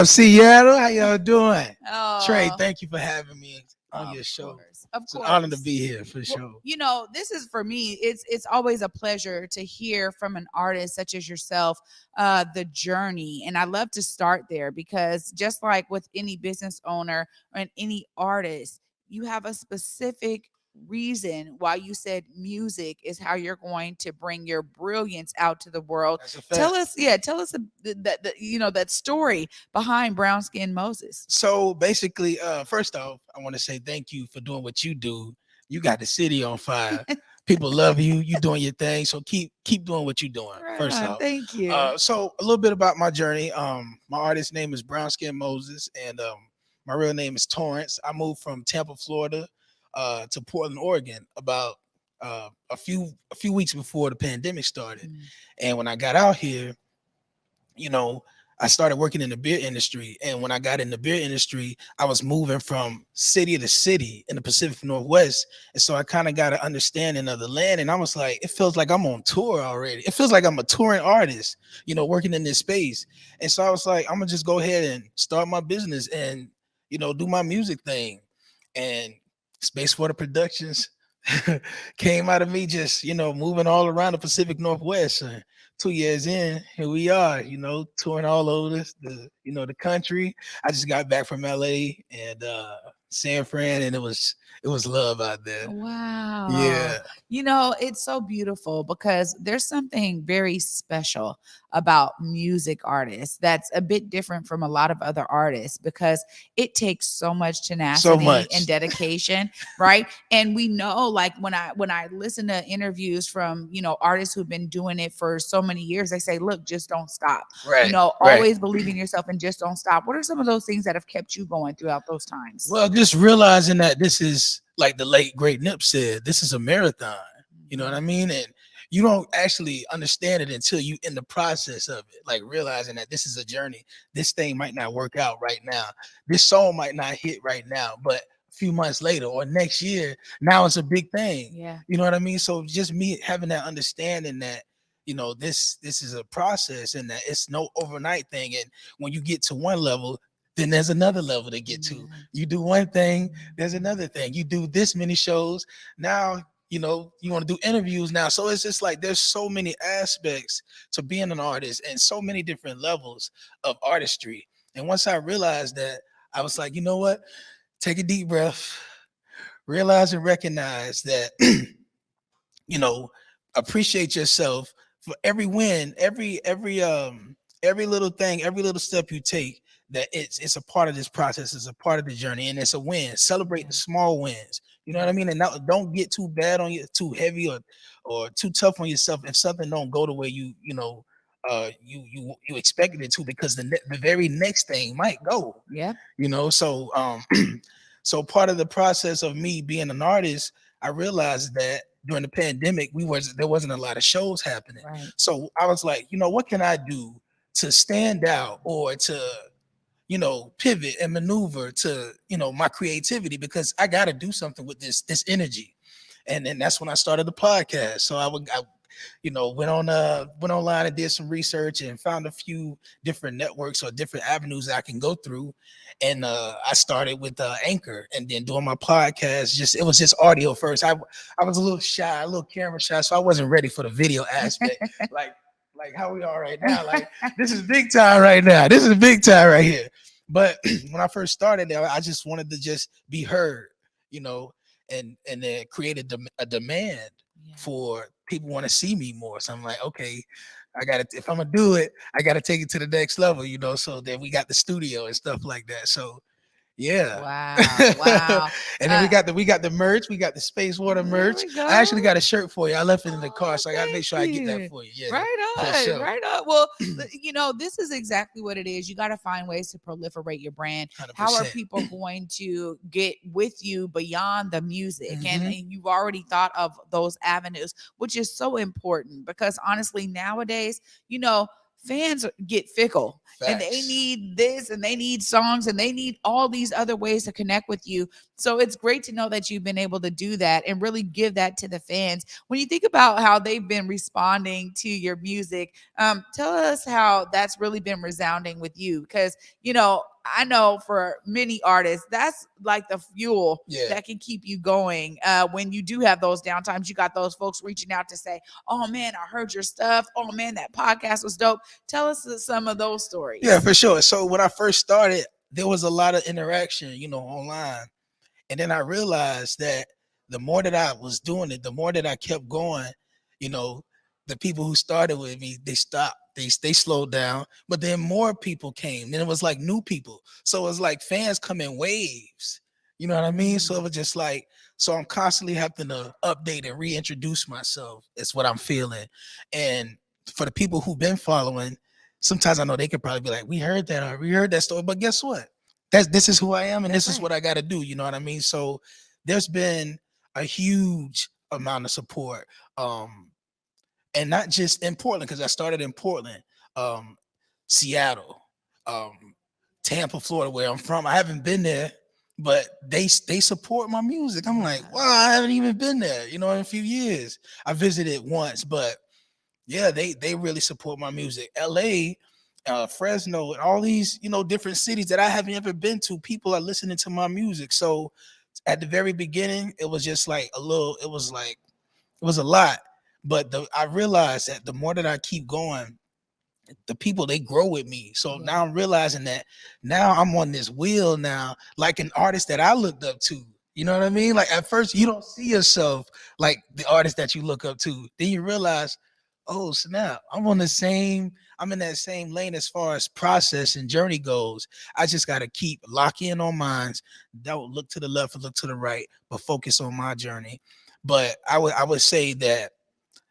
Seattle? How y'all doing? Trey, Oh, thank you for having me on of your show. course. Of It's an honor to course. be here for Well, sure. this is for me. It's always a pleasure to hear from an artist such as yourself, the journey, and I love to start there because just like with any business owner and any artist, you have a specific reason why you said music is how you're going to bring your brilliance out to the world. That's a fact. Tell us that story behind Brownskin Moses. So basically, first off, I want to say thank you for doing what you do. You got the city on fire. People love you. You doing your thing. So keep doing what you're doing. Right First on. off. Thank you. So a little bit about my journey. My artist name is Brownskin Moses, and my real name is Torrance. I moved from Tampa, Florida, to Portland, Oregon, about a few weeks before the pandemic started. Mm. And when I got out here, you know, I started working in the beer industry. And when I got in the beer industry, I was moving from city to city in the Pacific Northwest. And so I kind of got an understanding of the land. And I was like, it feels like I'm on tour already. It feels like I'm a touring artist, working in this space. And so I was like, I'm going to just go ahead and start my business and, do my music thing. And SpaceWtr Productions came out of me just, moving all around the Pacific Northwest. 2 years in, here we are, touring all over the country. I just got back from LA and San Fran, and it was love out there. Wow. Yeah. It's so beautiful because there's something very special about music artists that's a bit different from a lot of other artists because it takes so much So tenacity and much. dedication, right? And we know like when I listen to interviews from, artists who've been doing it for so many years, they say, "Look, just don't stop. Right. Right. Always believe in yourself and just don't stop." What are some of those things that have kept you going throughout those times? Well, just realizing that this is like the late great Nip said, this is a marathon. You know what I mean? And you don't actually understand it until you in the process of it, like realizing that this is a journey. This thing might not work out right now. This song might not hit right now, but a few months later or next year, now it's a big thing. Yeah. You know what I mean? So just me having that understanding that this is a process and that it's no overnight thing. And when you get to one level, then there's another level to get to. You do one thing, there's another thing. You do this many shows. Now, you want to do interviews now. So it's just like there's so many aspects to being an artist and so many different levels of artistry. And once I realized that, I was like, you know what? Take a deep breath, realize and recognize that, you know, appreciate yourself for every win, every little thing, every little step you take, that it's a part of this process, it's a part of the journey, and it's a win. Celebrate the small wins. You know what I mean? And don't get too bad on you, too heavy or too tough on yourself if something don't go the way you expected it to, because the very next thing might go. Yeah. So so part of the process of me being an artist, I realized that during the pandemic, there wasn't a lot of shows happening. Right. So I was like, what can I do to stand out or to pivot and maneuver to my creativity, because I got to do something with this energy. And then that's when I started the podcast. So I went online and did some research and found a few different networks or different avenues that I can go through. And I started with Anchor, and then doing my podcast. It was just audio first. I was a little shy, a little camera shy, so I wasn't ready for the video aspect. like how we are right now. Like this is big time right now. This is big time right here. But when I first started there, I just wanted to just be heard, and then created a demand for people want to see me more. So I'm like, okay, if I'm gonna do it, I gotta take it to the next level, So then we got the studio and stuff like that. So yeah. Wow. Wow. And then we got the merch. We got the SpaceWtr merch. We go. I actually got a shirt for you. I left it in the car, so I gotta make Thank sure I get that you. for you. Yeah. Right For on. sure. Right on. Well, this is exactly what it is. You got to find ways to proliferate your brand. How are 100%. people going to get with you beyond the music? And Mhm. you've already thought of those avenues, which is so important because honestly, nowadays, fans get fickle and they Facts. need this and they need songs and they need all these other ways to connect with you. So it's great to know that you've been able to do that and really give that to the fans. When you think about how they've been responding to your music, tell us how that's really been resounding with you. Because, I know for many artists, that's like the fuel Yeah. that can keep you going. When you do have those downtimes, you got those folks reaching out to say, "Oh man, I heard your stuff. Oh man, that podcast was dope." Tell us some of those Yeah, stories. for sure. So when I first started, there was a lot of interaction, online. And then I realized that the more that I was doing it, the more that I kept going, you know, the people who started with me, they stopped, they slowed down, but then more people came. Then it was like new people. So it was like fans come in waves. You know what I mean? So it was just like, so I'm constantly having to update and reintroduce myself. It's what I'm feeling. And for the people who've been following, sometimes I know they could probably be like, we heard that or we heard that story. But guess what? This is who I am and That's this is right. what I got to do. You know what I mean? So there's been a huge amount of support. And not just in Portland, because I started in Portland, um, Seattle, um, Tampa, Florida, where I'm from. I haven't been there, but they support my music. I'm like, Yeah. wow, I haven't even been there, in a few years. I visited once, but yeah, they really support my music. LA, Fresno, and all these, different cities that I haven't ever been to, people are listening to my music. So at the very beginning, it was just like it was a lot. But I realized that the more that I keep going, the people they grow with me. So Yeah. now I'm realizing that now I'm on this wheel now, like an artist that I looked up to. You know what I mean? Like at first you don't see yourself like the artist that you look up to. Then you realize, oh snap, I'm in that same lane as far as process and journey goes. I just gotta keep lock in on minds. Don't look to the left or look to the right, but focus on my journey. But I would say that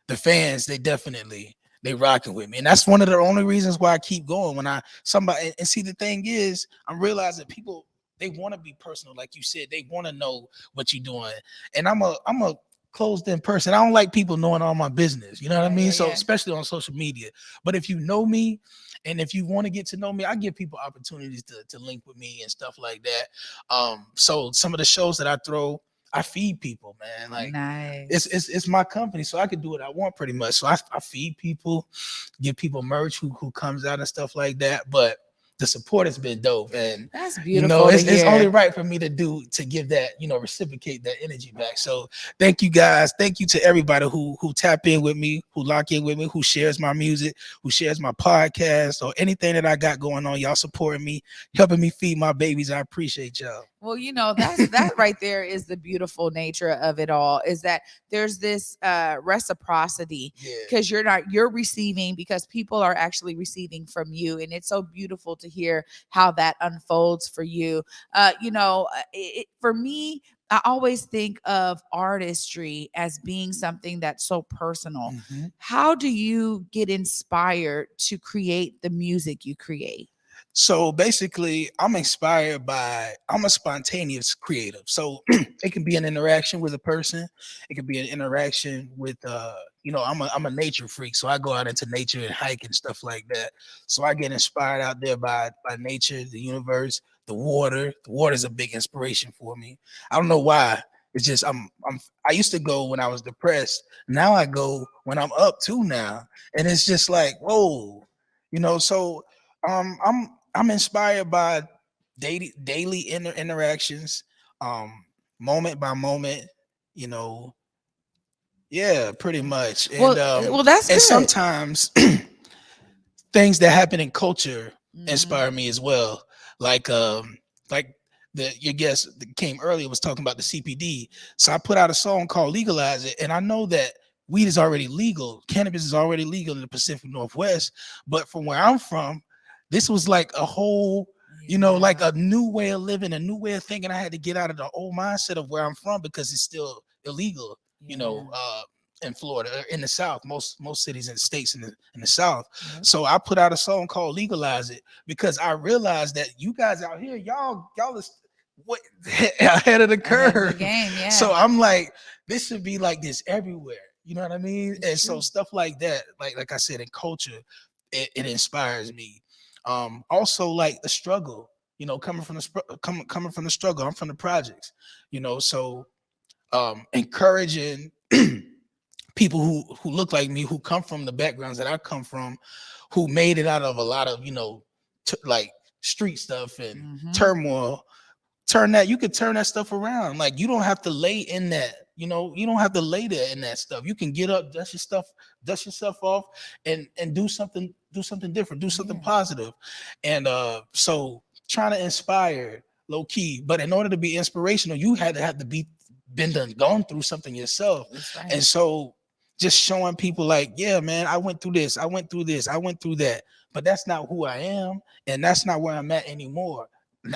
the fans, they rocking with me, and that's one of the only reasons why I keep going. When I somebody and see, the thing is, I'm realizing people, they want to be personal, like you said, they want to know what you're doing, and I'm a closed in person. I don't like people knowing all my business. You know what I Yeah, mean? yeah, So yeah. especially on social media. But if you know me, and if you want to get to know me, I give people opportunities to link with me and stuff like that. So some of the shows that I throw, I feed people, man. Like it's Nice. it's it's my company, so I can do what I want pretty much. So I feed people, give people merch who comes out and stuff like that. But the support has been dope, and That's beautiful to it's only hear. right for me to give that, reciprocate that energy back. So thank you guys, thank you to everybody who tap in with me, who lock in with me, who shares my music, who shares my podcast or anything that I got going on. Y'all supporting me, helping me feed my babies. I appreciate y'all. Well, that right there is the beautiful nature of it all, is that there's this reciprocity, Yeah. because you're receiving because people are actually receiving from you, and it's so beautiful to hear how that unfolds for you. For me, I always think of artistry as being something that's so personal. Mhm. How do you get inspired to create the music you create? So basically, I'm a spontaneous creative. So it can be an interaction with a person. It could be an interaction with, I'm a nature freak. So I go out into nature and hike and stuff like that. So I get inspired out there by nature, the universe, the water. The water is a big inspiration for me. I don't know why. It's just, I used to go when I was depressed. Now I go when I'm up too now. And it's just like, whoa, so I'm inspired by daily interactions, um, moment by moment, you know. Yeah, pretty much. Well, that's And good. sometimes things that happen in culture Mhm. inspire me as well. Like like the your guest that came earlier was talking about the CPD. So I put out a song called Legalize It. And I know that weed is already legal. Cannabis is already legal in the Pacific Northwest. But from where I'm from, this was like a whole, like Yeah. a new way of living, a new way of thinking. I had to get out of the old mindset of where I'm from because it's still illegal, you Yeah. know, in Florida, in the South, most cities and states in the South. Yep. So I put out a song called "Legalize It" because I realized that you guys out here, y'all is what ahead of the Ahead of the curve. game, So yeah. I'm like, this should be like this everywhere. You know what I mean? It's And so true. stuff like that, like I said, in culture, it inspires me. Also like the struggle, coming from coming from the struggle. I'm from the projects, so encouraging people who look like me, who come from the backgrounds that I come from, who made it out of a lot of like street stuff and Hmm. turmoil. You could turn that stuff around. Like you don't have to lay in that. You don't have to lay there in that stuff. You can get up, dust yourself off, and do something different, do something Yeah, positive. And so trying to inspire low key, but in order to be inspirational, you had to have to be been done gone through something yourself. that's And right. so just showing people like, yeah, man, I went through this, I went through this, I went through that, but that's not who I am, and that's not where I'm at anymore.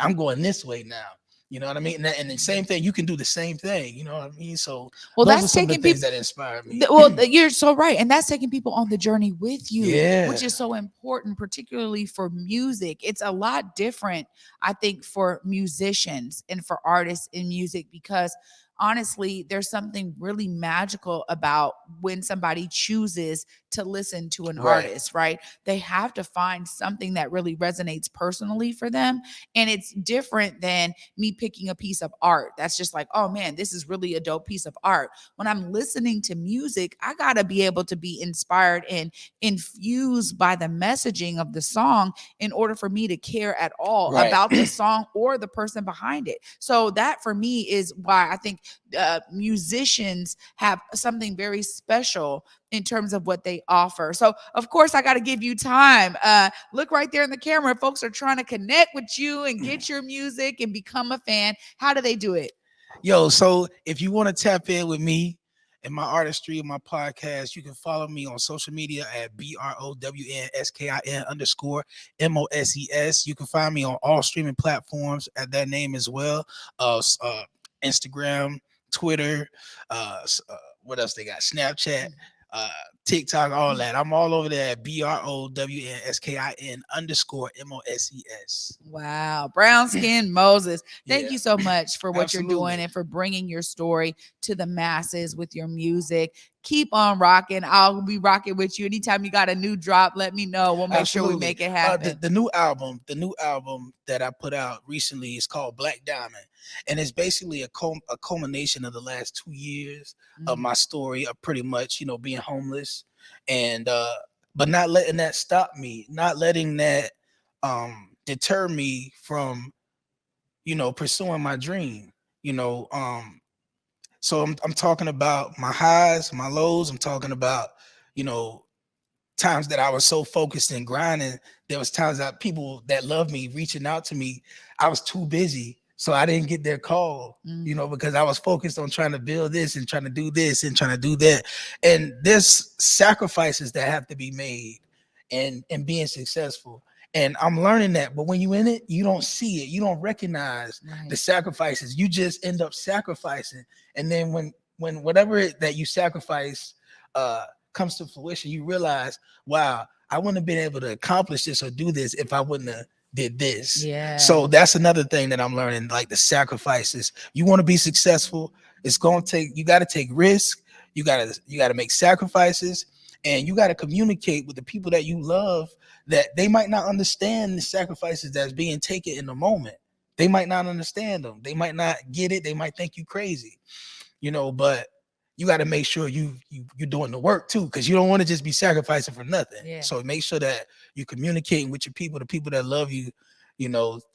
I'm going this way now. You know what I mean? And the same thing, you can do the same thing. You know what I mean? So Well, those are that's some of the taking things people. that inspire me. You're so right, and that's taking people on the journey with you, Yeah. which is so important, particularly for music. It's a lot different, I think, for musicians and for artists in music because honestly, there's something really magical about when somebody chooses to listen to an Right. artist, right? They have to find something that really resonates personally for them, and it's different than me picking a piece of art. That's just like, oh man, this is really a dope piece of art. When I'm listening to music, I got to be able to be inspired and infused by the messaging of the song in order for me to care at all Right. about the song or the person behind it. So that for me is why I think musicians have something very special in terms of what they offer. So, of course, I got to give you time. Look right there in the camera. Folks are trying to connect with you and get your music and become a fan. How do they do it? Yo, so if you want to tap in with me and my artistry and my podcast, you can follow me on social media at BROWNSKIN underscore MOSES. You can find me on all streaming platforms at that name as well. Instagram, Twitter, what else they got? Snapchat, uh, TikTok, all that. I'm all over there at BROWNSKIN underscore MOSES. Wow. Brownskin Moses. Thank Yeah, you so much for what you're doing absolutely. and for bringing your story to the masses with your music. Keep on rocking. I'll be rocking with you. Anytime you got a new drop, let me know. We'll make sure we Absolutely. make it The, happen. the new album that I put out recently is called Black Diamond, and it's basically a culmination of the last 2 years of Mm, my story of pretty much being homeless, and but not letting that stop me, not letting that deter me from pursuing my dream. You know, so I'm talking about my highs, my lows. I'm talking about you know times that I was so focused and grinding. There was times that people that love me reaching out to me. I was too busy, so I didn't get their call. mm, Because I was focused on trying to build this and trying to do this and trying to do that. And there's sacrifices that have to be made, and being successful. And I'm learning that. But when you in it, you don't see it. You don't recognize the right. sacrifices. You just end up sacrificing. And then when whatever that you sacrifice uh comes to fruition, you realize, wow, I wouldn't have been able to accomplish this or do this if I wouldn't have did this. Yeah. So that's another thing that I'm learning, like the sacrifices. You want to be successful, it's going to take, you got to take risk, you got to make sacrifices, and you got to communicate with the people that you love, that they might not understand the sacrifices that's being taken in the moment. They might not understand them. They might not get it. They might think you crazy, but you got to make sure you're doing the work too, because you don't want to just be sacrificing for nothing. Yeah. So make sure that you're communicating with your people, the people that love you,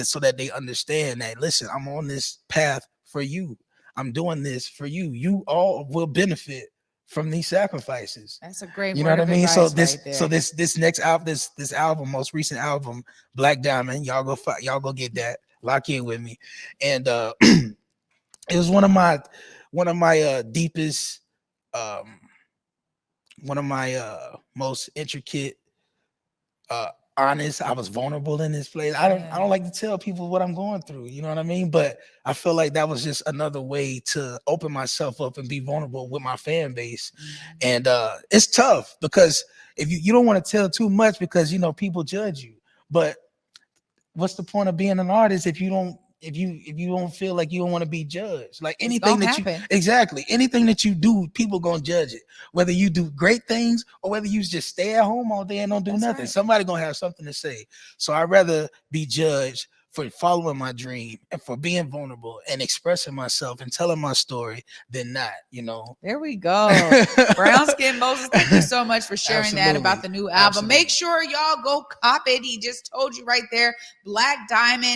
so that they understand that, listen, I'm on this path for you. I'm doing this for you. You all will benefit from these sacrifices. That's a great You know word what I of mean? So advice this right so there. this next album, this album, most recent album, Black Diamond, y'all go get that. Lock in with me. And it was one of my deepest, um one of my most intricate, uh honest. I was vulnerable in this place. I don't Yeah. like to tell people what I'm going through, you know what I mean? But I feel like that was just another way to open myself up and be vulnerable with my fan base. Mhm. And it's tough because if you don't want to tell too much, because people judge you. But what's the point of being an artist if you don't if you don't feel like you don't want to be judged, like It's anything gonna that you happen. exactly anything that you do, people gonna judge it. Whether you do great things or whether you just stay at home all day and don't do That's nothing, right. somebody gonna have something to say. So I'd rather be judged for following my dream and for being vulnerable and expressing myself and telling my story than not, you know. There we go. Brownskin Moses, thank you so much for sharing that about Absolutely. the new album. Absolutely. Make sure y'all go cop it. He just told you right there, Black Diamond.